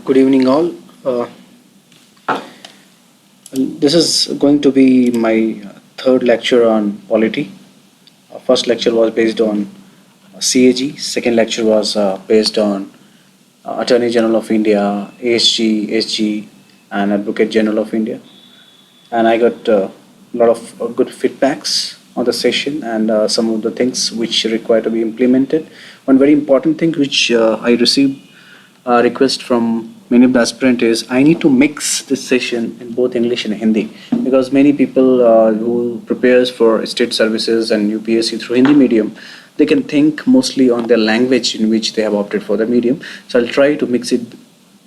Good evening, all. This is going to be my third lecture on polity. First lecture was based on CAG. Second lecture was based on Attorney General of India, ASG, SG, and Advocate General of India. And I got a lot of good feedbacks on the session and some of the things which require to be implemented. One very important thing which I received a request from many of the aspirant is I need to mix this session in both English and Hindi because many people who prepares for state services and UPSC through Hindi medium, they can think mostly on their language in which they have opted for the medium. So I'll try to mix it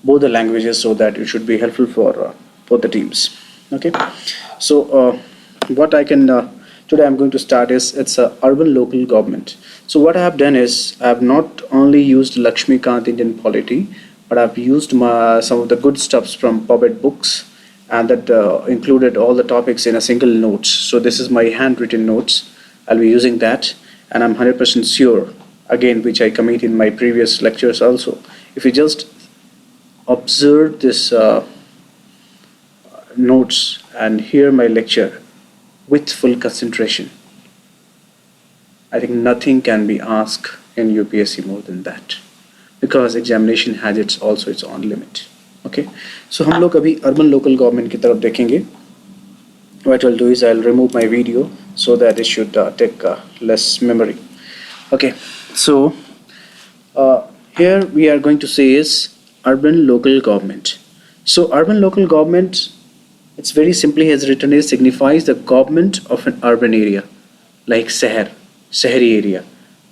both the languages so that it should be helpful for both the teams. Okay, so what I can today I'm going to start is it's a urban local government. So what I have done is I have not only used Lakshmi Kant Indian Polity, but I've used some of the good stuffs from Pobet books, and that included all the topics in a single notes. So this is my handwritten notes. I'll be using that, and I'm 100% sure, again, which I commit in my previous lectures also. If you just observe this notes and hear my lecture with full concentration, I think nothing can be asked in UPSC more than that, because examination has its own limit. Okay, so हम लोग अभी urban local government की तरफ देखेंगे. What I'll do is I'll remove my video so that it should take less memory. Okay, so here we are going to say is urban local government. So urban local government, it's very simply as written is signifies the government of an urban area like शहरी area.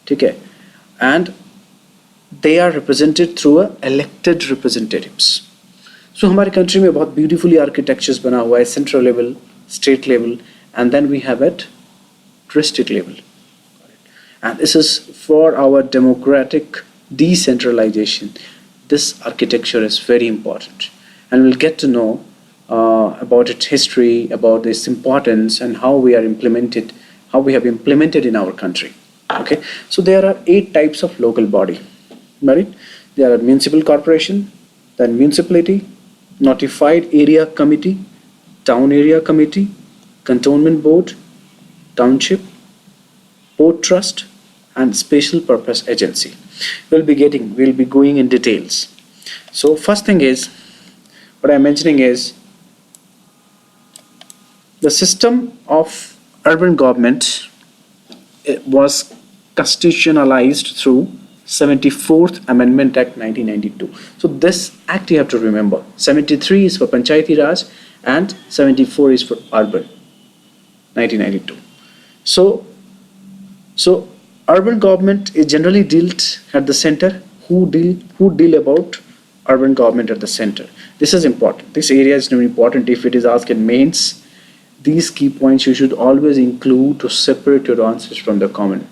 ठीक है, and they are represented through elected representatives. So हमारे country में बहुत beautifully architectures बना हुआ है, central level, state level, and then we have at district level. And this is for our democratic decentralization. This architecture is very important, and we'll get to know about its history, about its importance, and how we have implemented in our country. Okay, so there are 8 types of local body. Right? There are municipal corporation, then municipality, notified area committee, town area committee, cantonment board, township, port trust, and special purpose agency. We'll be going in details. So first thing is, what I'm mentioning is the system of urban government was constitutionalized through 74th Amendment Act 1992. So this act you have to remember. 73 is for Panchayati Raj and 74 is for urban 1992. So urban government is generally dealt at the center. Who deal about urban government at the center? This is important. This area is very important. If it is asked in mains, these key points you should always include to separate your answers from the common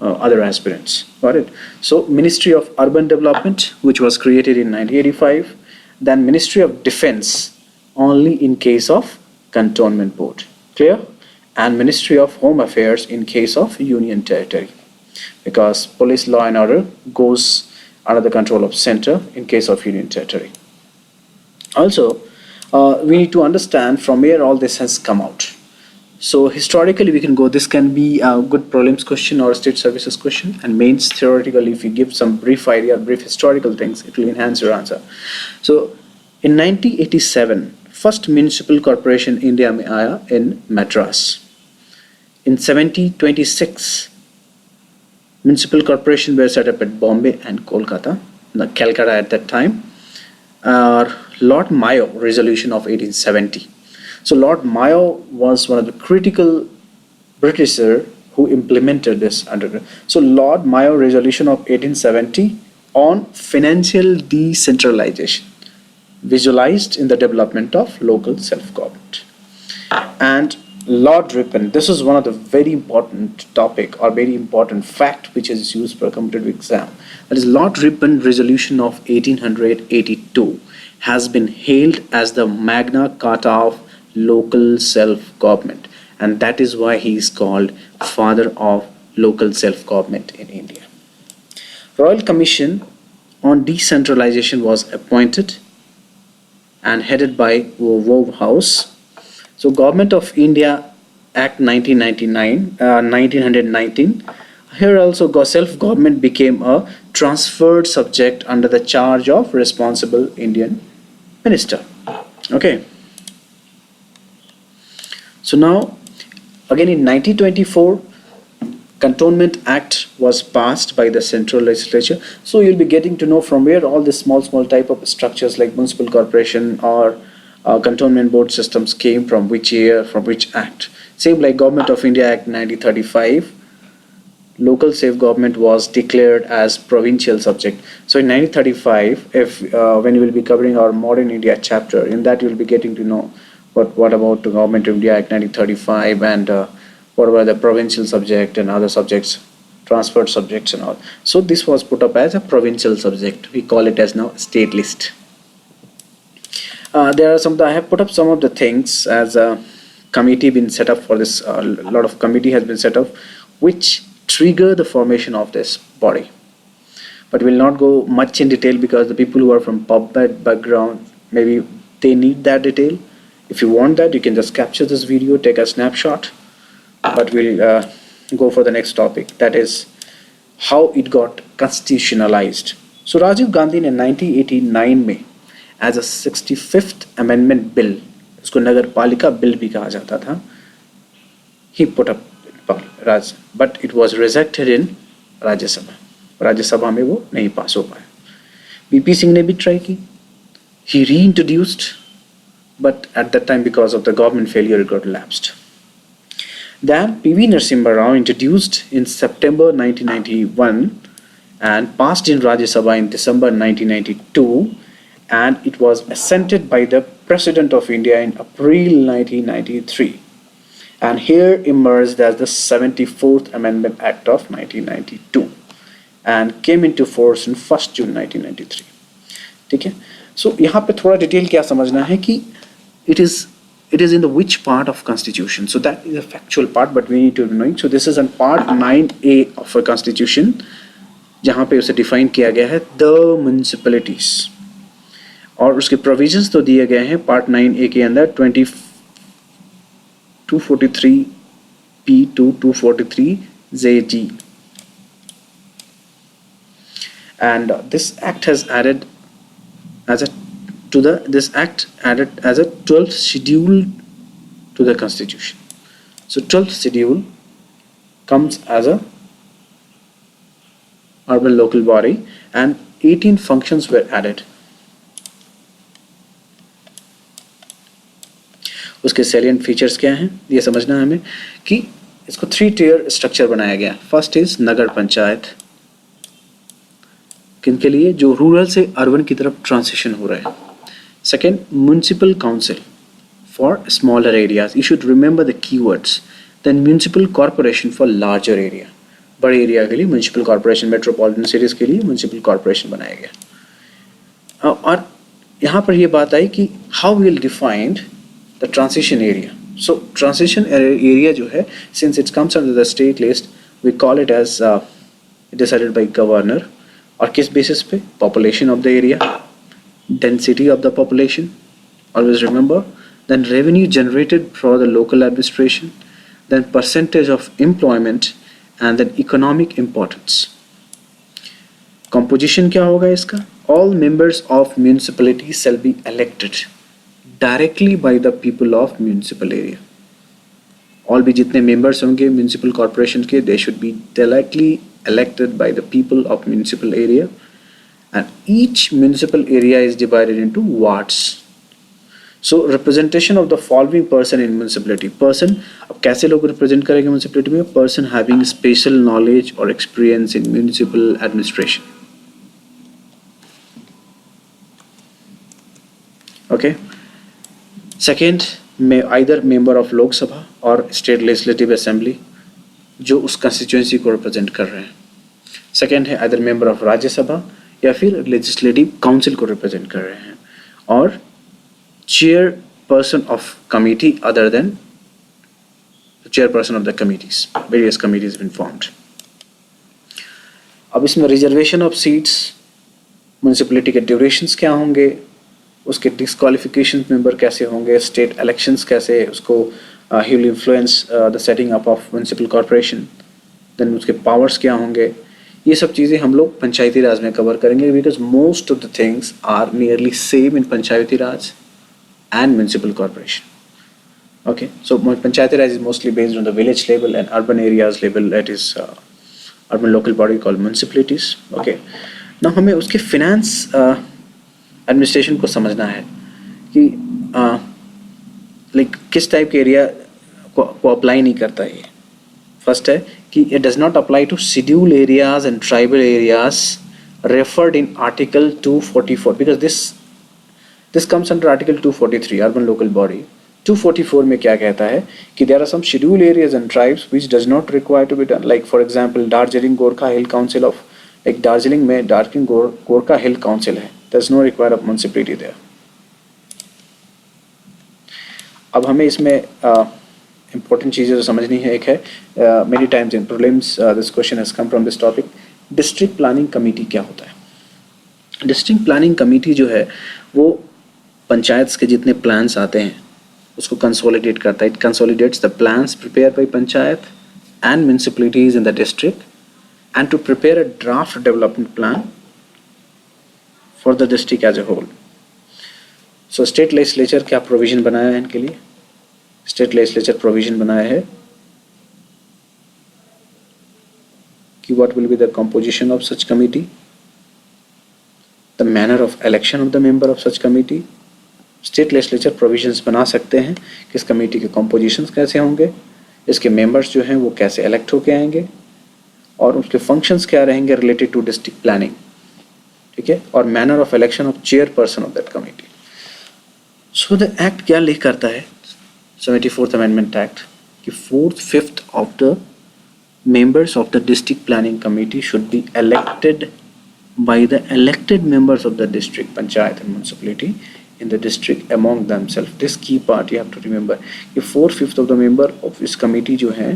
other aspirants. Got it? So Ministry of Urban Development, which was created in 1985, then Ministry of Defense only in case of cantonment board. Clear? And Ministry of Home Affairs in case of Union Territory, because police, law and order goes under the control of center in case of Union Territory. Also, we need to understand from where all this has come out. So historically we can go, this can be a good prelims question or a state services question, and mains theoretically if you give some brief idea, brief historical things, it will enhance your answer. So in 1987, first municipal corporation India में आया in Madras. In 1726, municipal corporation were set up at Bombay and Kolkata, Calcutta at that time. Lord Mayo resolution of 1870. So Lord Mayo was one of the critical Britisher who implemented this under. So Lord Mayo resolution of 1870 on financial decentralization, visualized in the development of local self-government. And Lord Ripon, this is one of the very important topic or very important fact which is used for a competitive exam. That is Lord Ripon resolution of 1882 has been hailed as the Magna Carta of local self-government, and that is why he is called father of local self-government in India. Royal Commission on decentralization was appointed and headed by Wove House. So Government of India Act 1919. Here also self-government became a transferred subject under the charge of responsible Indian minister. Okay. So now again in 1924 Cantonment Act was passed by the central legislature. So you'll be getting to know from where all these small type of structures like municipal corporation or cantonment board systems came from, which year, from which act. Same like Government of India Act 1935, local self-government was declared as provincial subject. So in 1935, if when you will be covering our modern India chapter, in that you will be getting to know what about the Government of India Act 1935 and what were the provincial subject and other subjects, transferred subjects and all. So this was put up as a provincial subject. We call it as now state list. There are I have put up some of the things as a committee been set up for this. A lot of committee has been set up, which trigger the formation of this body. But we'll not go much in detail because the people who are from PubMed background, maybe they need that detail. If you want that, you can just capture this video, take a snapshot. But we'll go for the next topic, that is how it got constitutionalized. So Rajiv Gandhi in 1989 में as a 65th amendment bill, उसको नगर पालिका bill भी कहा जाता था, he put up but it was rejected in Rajya Sabha में वो नहीं पास हो पाया. बीपी सिंह ने भी ट्राई की, he reintroduced, but at that time because of the government failure it got lapsed. Then P.V. Narasimha Rao introduced in September 1991 and passed in Rajya Sabha in December 1992, and it was assented by the President of India in April 1993. And here emerged as the 74th Amendment Act of 1992 and came into force in 1st June 1993. ठीक है. So यहाँ पे थोड़ा detail क्या समझना है कि it is in the which part of constitution. So that is a factual part, but we need to know. So this is on part 9A of a constitution, जहाँ पे उसे define किया गया है the municipalities, और उसके provisions तो दिए गए हैं part 9A के अंदर 243P to 243JG. And this act has added as a this act added as a 12th schedule to the constitution. So 12th schedule comes as a urban local body and 18 functions were added. उसके salient features क्या हैं ये समझना है हमें कि इसको 3-tier structure बनाया गया. First is नगर पंचायत, किनके लिए, जो रूरल से अर्बन की तरफ ट्रांसिशन हो रहे हैं. Second, municipal council for smaller areas. You should remember the keywords. Then municipal corporation for larger area. बड़े एरिया के लिए municipal corporation, metropolitan cities के लिए municipal corporation बनाया गया. और यहाँ पर ये बात आई कि how we'll define the transition area. So transition area जो है, since it comes under the state list, we call it as decided by governor. और किस basis पे? Population of the area, density of the population, always remember, then revenue generated for the local administration, then percentage of employment, and then economic importance. Composition क्या होगा इसका? All members of municipality shall be elected directly by the people of municipal area. All भी जितने members होंगे municipal corporation के, they should be directly elected by the people of municipal area. And each municipal area is divided into wards. So representation of the following person in municipality. Person, अब कैसे लोग represent करेंगे municipality में? Person having special knowledge or experience in municipal administration. Okay. Second, either member of Lok Sabha or State Legislative Assembly, जो उस constituency को represent कर रहे हैं. Second है either member of Rajya Sabha या फिर लेजिस्लेटिव काउंसिल को रिप्रेजेंट कर रहे हैं, और chairperson of committee other than chairperson of the committees. Various committees been formed. अब इसमें रिजर्वेशन ऑफ सीट्स म्यूनिसिपलिटी के ड्यूरेशंस क्या होंगे, उसके डिस्क्वालिफिकेशन मेंबर कैसे होंगे, स्टेट इलेक्शंस कैसे उसको he will influence the setting up of municipal corporation, then उसके पावर्स क्या होंगे, ये सब चीज़ें हम लोग पंचायती राज में कवर करेंगे, because most of the things are nearly same in Panchayati Raj and municipal corporation. Okay, so Panchayati Raj is mostly based on the village level, and urban areas level, that is urban local body called municipalities. Okay, now हमें उसके finance administration को समझना है कि like किस type के area को apply नहीं करता है. फर्स्ट है कि it does not apply to scheduled areas and tribal areas referred in Article 244, because this comes under Article 243 urban local body. 244 में क्या कहता है कि there are some scheduled areas and tribes which does not require to be done, like for example Darjeeling Gorkha Hill Council of, like Darjeeling में Darjeeling Gorkha Hill Council है, there's no require of municipality there. अब हमें इसमें important चीज़ें जो समझनी है, एक है many times in prelims this question has come from this topic, district planning committee क्या होता है. district planning committee जो है वो पंचायत के जितने plans आते हैं उसको कंसोलिडेट करता है. It consolidates the plans prepare by panchayat and municipalities in the district and to prepare a draft development plan for the district as a whole. So state legislature क्या प्रोविजन बनाया है इनके लिए? स्टेट लेजिस्लेचर प्रोविजन बनाया है कि what will be the composition of such committee, the manner of election of the member of such committee. State legislature provisions बना सकते हैं कि इस कमेटी के कॉम्पोजिशंस कैसे होंगे, इसके मेंबर्स जो हैं वो कैसे इलेक्ट होके आएंगे, और उसके फंक्शंस क्या रहेंगे रिलेटेड टू डिस्ट्रिक्ट प्लानिंग. ठीक है, और manner of election of chairperson of that committee. So the act क्या लिख करता है, 74th अमेंडमेंट एक्ट, कि 4/5 of the members of the district planning committee should be elected by the elected members of the district panchayat and municipality in the district among themselves. This key part you have to remember कि 4/5 of the member of इस committee जो है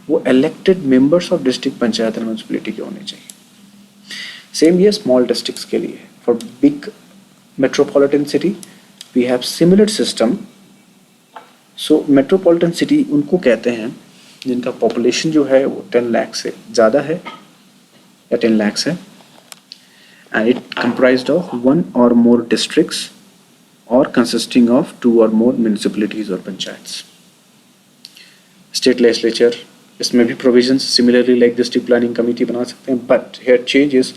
वो elected members of district panchayat and municipality के होने चाहिए. Same ये small districts के लिए. For big metropolitan city we have similar system. So metropolitan city उनको कहते हैं जिनका population जो है वो 10 लाख से ज़्यादा है या 10 lakhs है, and it comprised of one or more districts or consisting of 2 or more municipalities or panchayats. State legislature इसमें भी provisions similarly like district planning committee बना सकते हैं, but here change is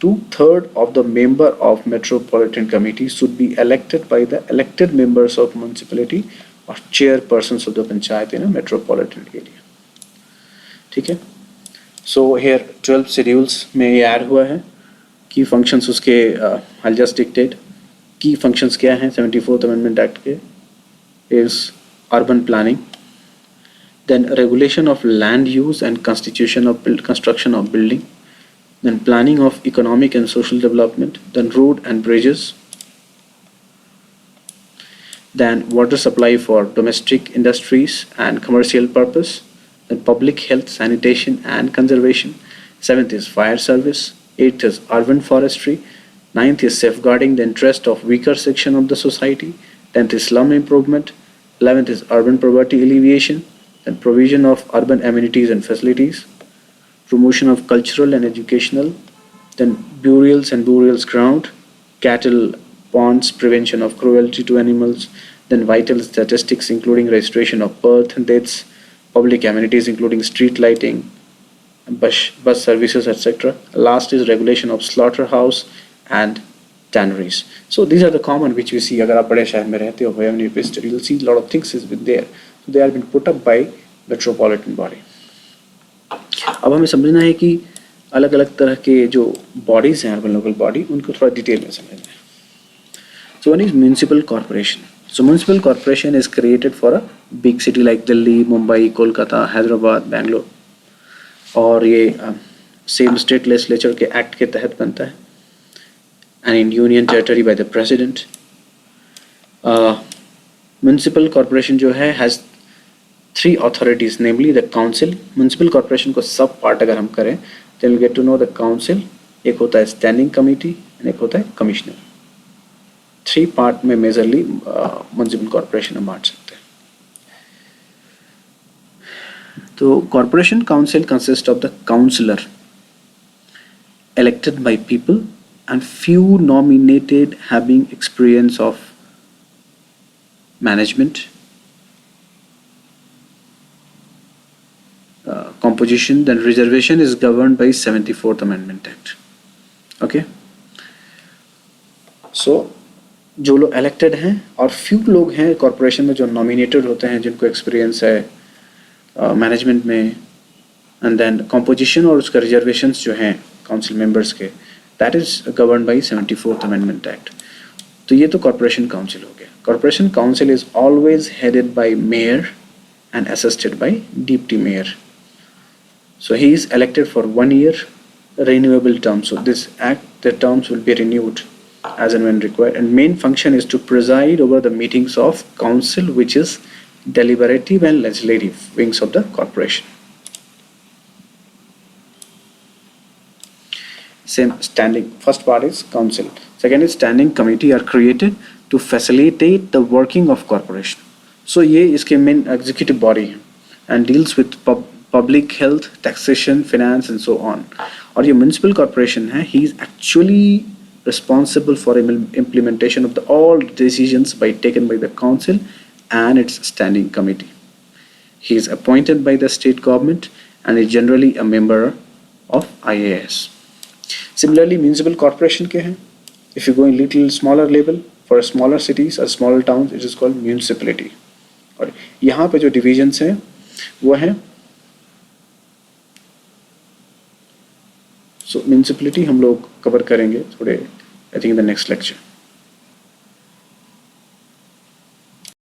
2/3 of the member of metropolitan committee should be elected by the elected members of municipality or chairpersons of the panchayat in a metropolitan area. ठीक है, so here 12 schedules में ये add हुआ है कि functions उसके I'll just dictate. की functions क्या हैं 74th अमेंडमेंट एक्ट के, is urban planning, then regulation of land use and constitution of construction of building, then planning of economic and social development, then road and bridges, then water supply for domestic industries and commercial purpose, then public health sanitation and conservation, 7th is fire service, 8th is urban forestry, 9th is safeguarding the interest of weaker section of the society, 10th is slum improvement, 11th is urban poverty alleviation, then provision of urban amenities and facilities, promotion of cultural and educational, then burials and burials ground, cattle ponds, prevention of cruelty to animals, then vital statistics including registration of birth and deaths, public amenities including street lighting, bus services, etc. Last is regulation of slaughterhouse and tanneries. So these are the common which we see. अगर आप बड़े शहर में रहते हो, wherever you visit, you'll see a lot of things is been there. So they are been put up by metropolitan body. अब हमें समझना है कि अलग अलग तरह के जो bodies हैं urban local body, उनको थोड़ा डिटेल में समझना है. So one is municipal corporation. So municipal corporation is created for a big city like Delhi, Mumbai, Kolkata, Hyderabad, Bangalore. और ये same state legislature के act के तहत बनता है, and in union territory by the president. Municipal corporation जो है has 3 authorities, namely the council. Municipal corporation को सब part अगर हम करें then we'll get to know the council. एक होता है standing committee एक होता है कमिश्नर। 3 पार्ट में मेजरली म्युनिसिपल कॉर्पोरेशन हम बांट सकते हैं। तो corporation council consist of the councillor elected by people and few nominated having experience of management, composition. Then reservation is governed by 74th Amendment Act. Okay. So जो लोग elected हैं और few लोग हैं corporation में जो nominated होते हैं जिनको experience है management में, and then composition और उसका reservations जो हैं council members के, that is governed by 74th Amendment Act. तो ये तो कॉर्पोरेशन काउंसिल हो गया। Corporation council is always headed by mayor and assisted by deputy mayor. So he is elected for 1 year, renewable term. So this act, the terms will be renewed as and when required. And main function is to preside over the meetings of council, which is deliberative and legislative wings of the corporation. Same standing. First part is council. Second is standing committee are created to facilitate the working of corporation. So ये इसके main executive body है and deals with public health, taxation, finance and so on. और ये municipal corporation है, he is actually responsible for implementation of all decisions taken by the council and its standing committee. He is appointed by the state government and is generally a member of IAS. Similarly, municipal corporation के हैं. If you go in little smaller level, for smaller cities or smaller towns, it is called municipality. और यहाँ पे जो divisions हैं वो हैं, so municipality हम लोग cover करेंगे थोड़े, I think in the next lecture.